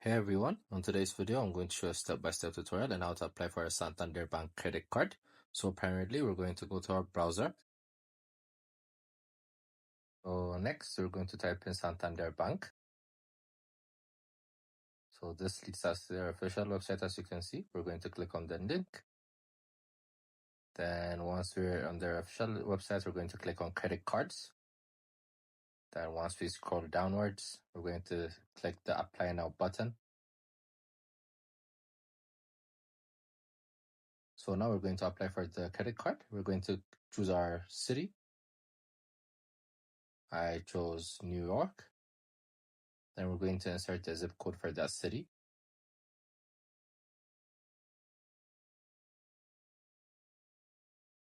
Hey everyone, on today's video I'm going to show a step-by-step tutorial on how to apply for a Santander Bank Credit Card. So primarily we're going to go to our browser. So next we're going to type in Santander Bank. So this leads us to their official website. As you can see, we're going to click on the link. Then once we're on their official website, we're going to click on credit cards. Then once we scroll downwards, we're going to click the apply now button. So now we're going to apply for the credit card. We're going to choose our city. I chose New York. Then we're going to insert the zip code for that city.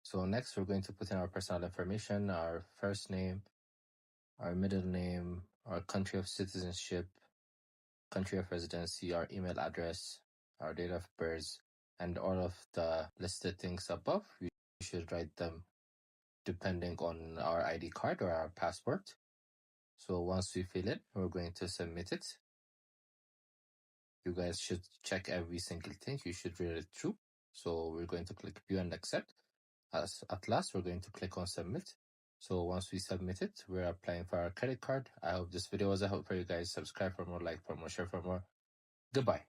So next we're going to put in our personal information, our first name, our middle name, our country of citizenship, country of residency, our email address, our date of birth, and all of the listed things above. We should write them depending on our ID card or our passport. So once we fill it, we're going to submit it. You guys should check every single thing. You should read it through. So we're going to click view and accept. At last, we're going to click on submit. So once we submit it, we're applying for our credit card. I hope this video was a help for you guys. Subscribe for more, like for more, share for more. Goodbye.